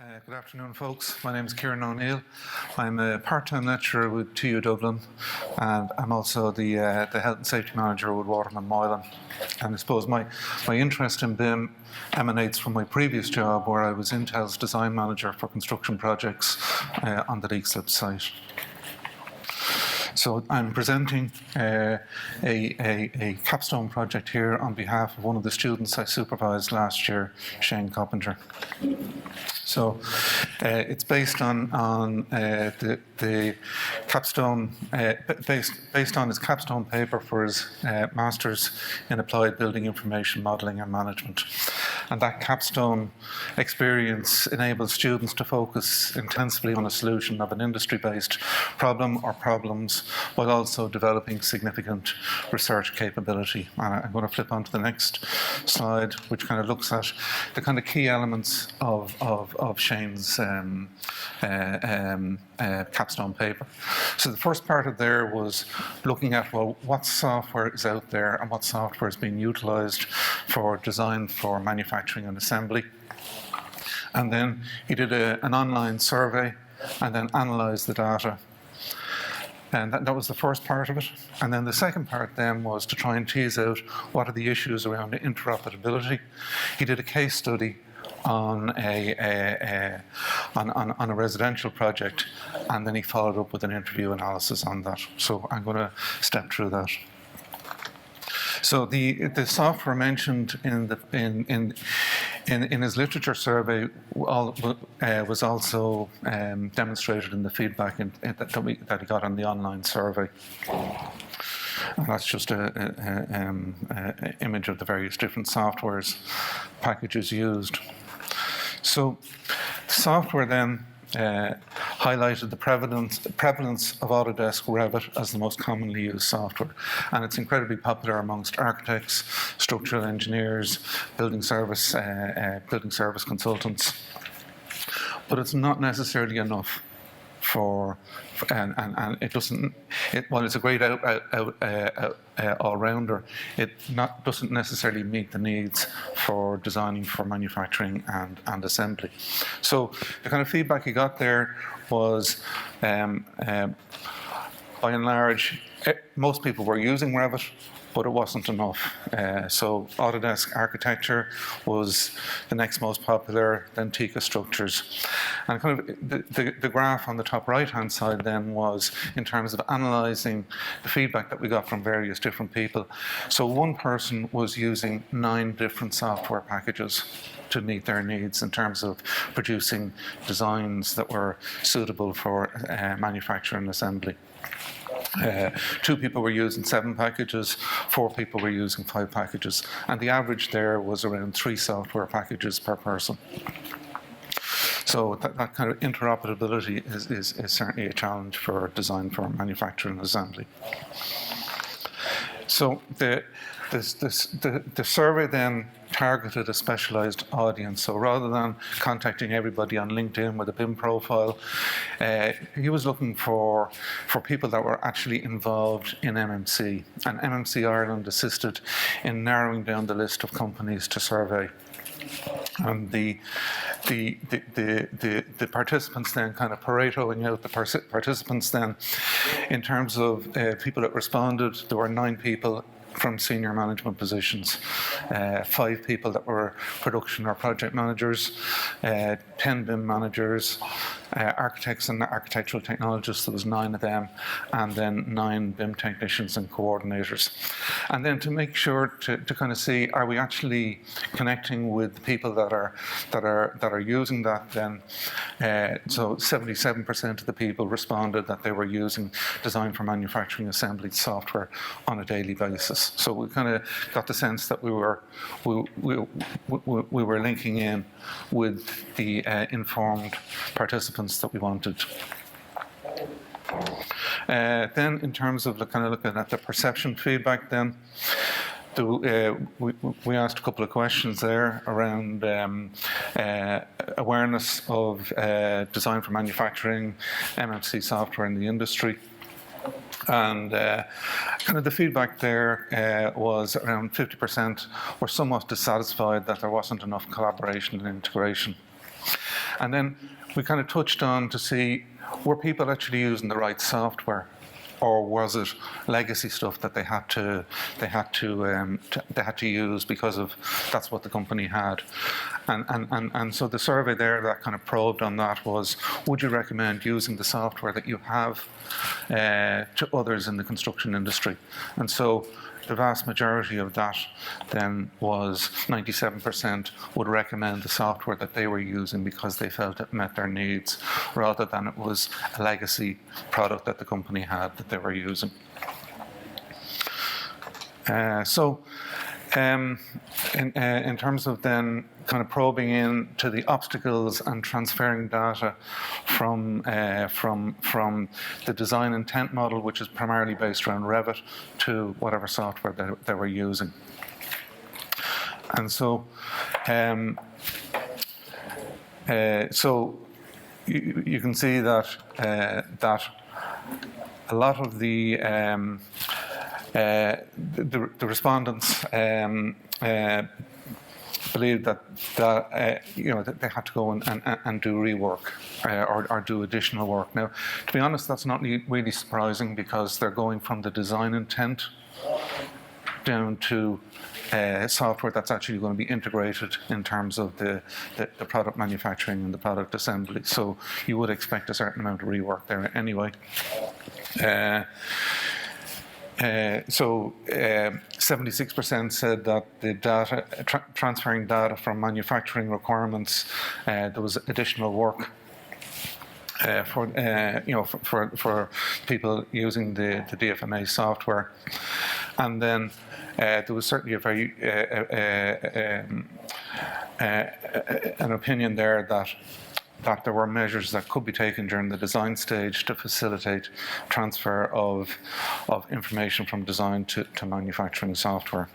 Good afternoon, folks. My name is Kieran O'Neill. I'm a part-time lecturer with TU Dublin, and I'm also the Health and Safety Manager with Waterman Moylan. And I suppose my interest in BIM emanates from my previous job, where I was Intel's Design Manager for construction projects on the DIT site. So I'm presenting a capstone project here on behalf of one of the students I supervised last year, Shane Coppinger. So it's based on the capstone, based on his capstone paper for his Masters in Applied Building Information Modelling and Management. And that capstone experience enables students to focus intensively on a solution of an industry-based problem or problems, while also developing significant research capability. And I'm going to flip on to the next slide, which kind of looks at the kind of key elements of Shane's capstone paper. So the first part of there was looking at, well, what software is out there and what software is being utilised for design for manufacturing and assembly. And then he did an online survey and then analysed the data. And that was the first part of it. And then the second part then was to try and tease out what are the issues around interoperability. He did a case study on a residential project, and then he followed up with an interview analysis on that. So I'm going to step through that. So the software mentioned in his literature survey was also demonstrated in the feedback that he got on the online survey. And that's just an image of the various different softwares packages used. So the software then highlighted the prevalence of Autodesk Revit as the most commonly used software, and it's incredibly popular amongst architects, structural engineers, building service consultants. But it's not necessarily enough for, and it doesn't. While it's a great all-rounder, it doesn't necessarily meet the needs for designing for manufacturing and assembly. So the kind of feedback he got there was, by and large, most people were using Revit, but it wasn't enough. So Autodesk Architecture was the next most popular, then Tika Structures. And kind of the graph on the top right-hand side then was in terms of analysing the feedback that we got from various different people. So one person was using 9 different software packages to meet their needs in terms of producing designs that were suitable for manufacture and assembly. 2 people were using 7 packages, 4 people were using 5 packages, and the average there was around 3 software packages per person. So that kind of interoperability is certainly a challenge for design for manufacturing and assembly. So the survey then targeted a specialised audience. So rather than contacting everybody on LinkedIn with a BIM profile, he was looking for people that were actually involved in MMC. And MMC Ireland assisted in narrowing down the list of companies to survey. And the participants then kind of Paretoing out the participants then in terms of people that responded. There were 9 people from senior management positions, 5 people that were production or project managers, 10 BIM managers, architects and architectural technologists, there was 9 of them, and then 9 BIM technicians and coordinators. And then to make sure to kind of see, are we actually connecting with the people that are using that then? So 77% of the people responded that they were using design for manufacturing assembly software on a daily basis. So we kind of got the sense that we were linking in with the informed participants that we wanted. Then, in terms of kind of looking at the perception feedback, then we asked a couple of questions there around awareness of design for manufacturing, MMC software in the industry. And kind of the feedback there was around 50% were somewhat dissatisfied that there wasn't enough collaboration and integration. And then we kind of touched on to see, were people actually using the right software, or was it legacy stuff that they had to use because of that's what the company had? And so the survey there that kind of probed on that was, would you recommend using the software that you have to others in the construction industry? And so the vast majority of that then was 97% would recommend the software that they were using because they felt it met their needs, rather than it was a legacy product that the company had that they were using. In terms of then kind of probing into the obstacles and transferring data from the design intent model, which is primarily based around Revit, to whatever software they were using. And so, you can see that that a lot of the respondents believed that they had to go and do rework or do additional work. Now, to be honest, that's not really surprising, because they're going from the design intent down to software that's actually going to be integrated in terms of the product manufacturing and the product assembly. So you would expect a certain amount of rework there anyway. 76% said that the data, transferring data from manufacturing requirements, there was additional work for people using the DfMA software. And then there was certainly a very an opinion there that there were measures that could be taken during the design stage to facilitate transfer of information from design to manufacturing software.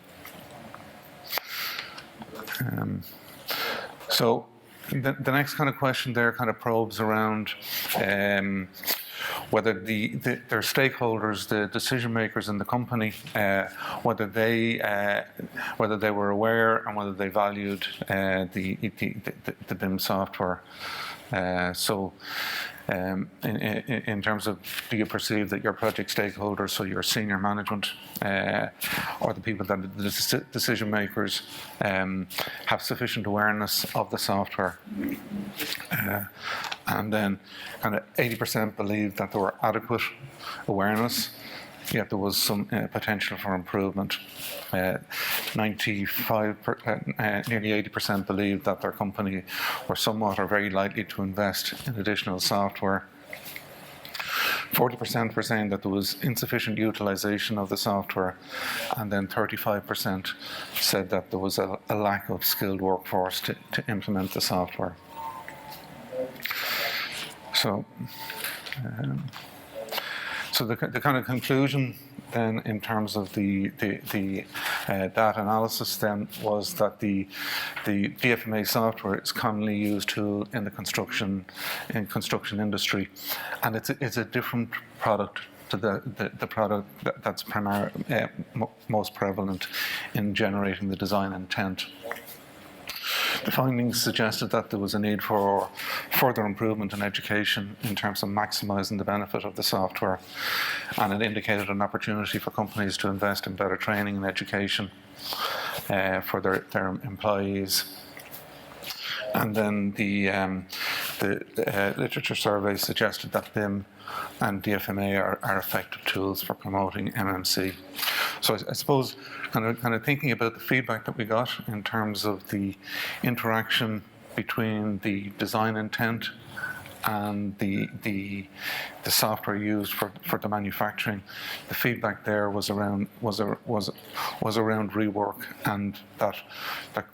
So the next kind of question there kind of probes around whether their stakeholders, the decision makers in the company, whether they were aware and whether they valued the BIM software. In terms of, do you perceive that your project stakeholders, so your senior management or the people that are the decision makers, have sufficient awareness of the software? And then kind of 80% believed that there were adequate awareness, yet there was some potential for improvement. nearly 80% believed that their company were somewhat or very likely to invest in additional software. 40% were saying that there was insufficient utilization of the software, and then 35% said that there was a lack of skilled workforce to implement the software. So the kind of conclusion then in terms of the data analysis then was that the DfMA software is commonly used tool in the construction industry, and it's a different product to the product that's most prevalent in generating the design intent. The findings suggested that there was a need for further improvement in education in terms of maximising the benefit of the software, and it indicated an opportunity for companies to invest in better training and education for their employees. And then the literature survey suggested that BIM and DfMA are effective tools for promoting MMC. So I suppose kind of thinking about the feedback that we got in terms of the interaction between the design intent and the software used for the manufacturing, the feedback there was around rework, and that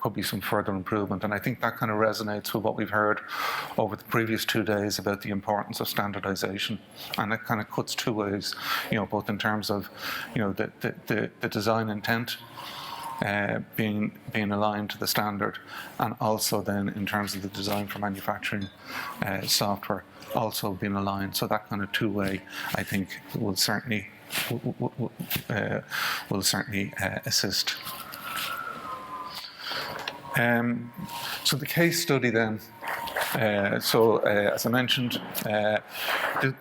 could be some further improvement. And I think that kind of resonates with what we've heard over the previous 2 days about the importance of standardization, and it kind of cuts two ways, both in terms of the design intent being aligned to the standard, and also then in terms of the design for manufacturing software also being aligned. So that kind of two-way, I think, will certainly assist. So the case study then As I mentioned,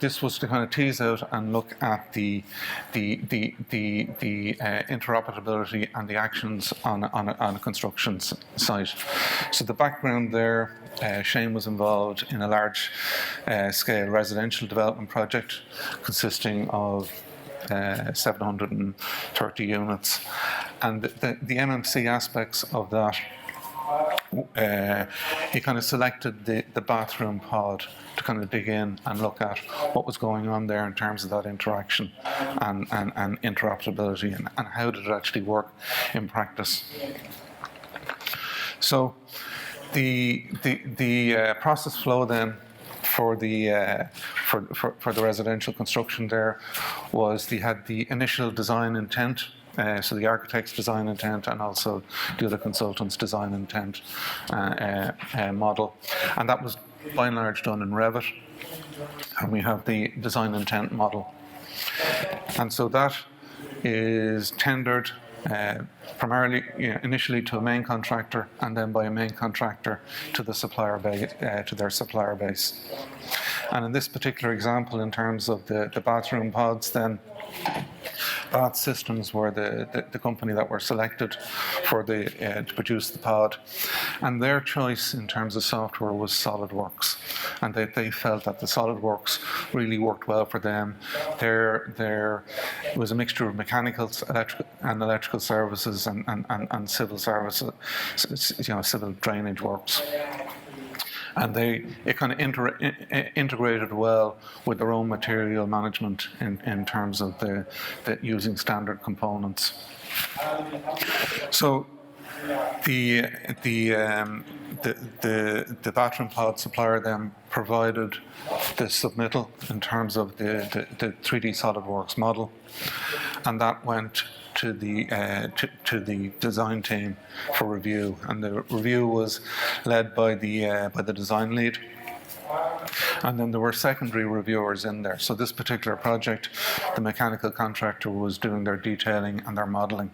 this was to kind of tease out and look at the interoperability and the actions on a construction site. So the background there, Shane was involved in a large scale residential development project consisting of 730 units, and the MMC aspects of that, he kind of selected the bathroom pod to kind of dig in and look at what was going on there in terms of that interaction and interoperability, and how did it actually work in practice. So the process flow then for the residential construction there was they had the initial design intent. So the architect's design intent and also the other consultant's design intent model. And that was by and large done in Revit. And we have the design intent model. And so that is tendered primarily, initially to a main contractor, and then by a main contractor to the supplier base, to their supplier base. And in this particular example, in terms of the bathroom pods, then Bath Systems were the company that were selected for to produce the pod, and their choice in terms of software was SolidWorks, and they felt that the SolidWorks really worked well for them. There was a mixture of mechanicals, electrical services and civil services, civil drainage works. And it kind of integrated well with their own material management in terms of the using standard components. So the bathroom pod supplier then provided the submittal in terms of the 3D SolidWorks model, and that went to the design team for review, and the review was led by the design lead. And then there were secondary reviewers in there. So this particular project, the mechanical contractor was doing their detailing and their modelling.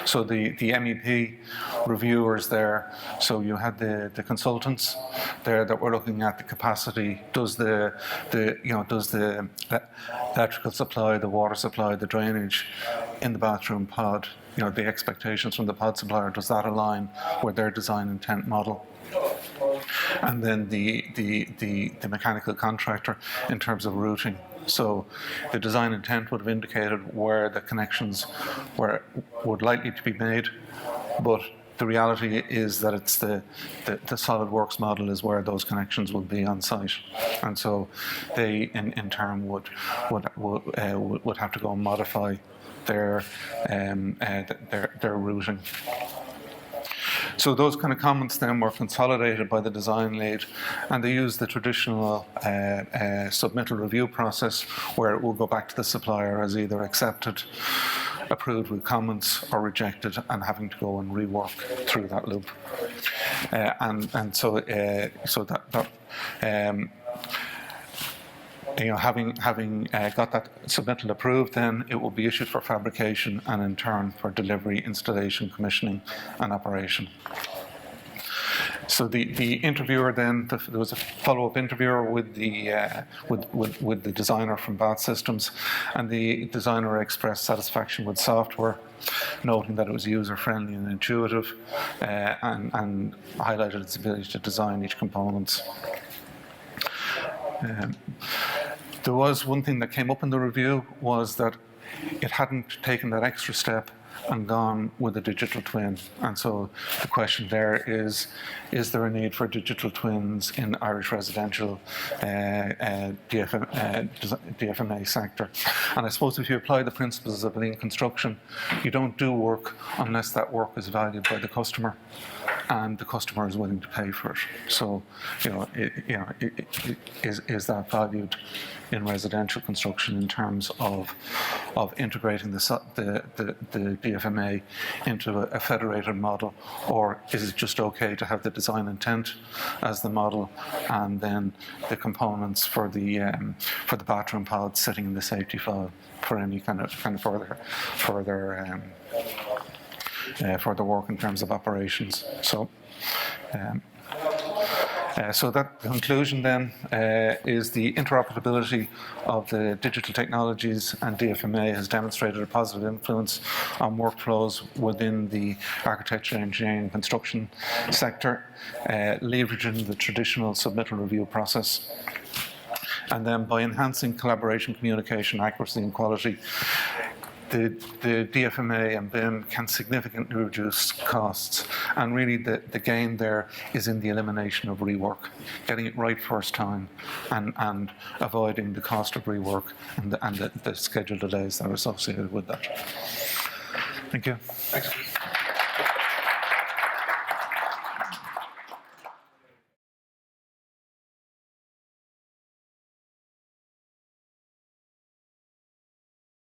So the MEP reviewers there, so you had the consultants there that were looking at the capacity. Does the electrical supply, the water supply, the drainage in the bathroom pod, the expectations from the pod supplier, does that align with their design intent model? And then the mechanical contractor in terms of routing. So the design intent would have indicated where the connections would likely to be made, but the reality is that it's the SolidWorks model is where those connections will be on site, and so they in turn would have to go and modify their routing. So those kind of comments then were consolidated by the design lead, and they used the traditional submittal review process, where it will go back to the supplier as either accepted, approved with comments, or rejected, and having to go and rework through that loop. Having got that submittal approved, then it will be issued for fabrication and in turn for delivery, installation, commissioning and operation. So the interviewer then, there was a follow-up interviewer with the designer from Bath Systems, and the designer expressed satisfaction with software, noting that it was user-friendly and intuitive, and highlighted its ability to design each component. There was one thing that came up in the review, was that it hadn't taken that extra step and gone with a digital twin. And so the question there is there a need for digital twins in Irish residential DfMA sector? And I suppose if you apply the principles of lean construction, you don't do work unless that work is valued by the customer and the customer is willing to pay for it. So, is that valued in residential construction in terms of integrating the DfMA into a federated model, or is it just okay to have the design intent as the model and then the components for the bathroom pod sitting in the safety file for any kind of further work in terms of operations? So So that conclusion then is the interoperability of the digital technologies, and DfMA has demonstrated a positive influence on workflows within the architecture, engineering and construction sector, leveraging the traditional submittal review process. And then by enhancing collaboration, communication, accuracy and quality, the DfMA and BIM can significantly reduce costs. And really the gain there is in the elimination of rework, getting it right first time, and avoiding the cost of rework and the schedule delays that are associated with that. Thank you. Thanks.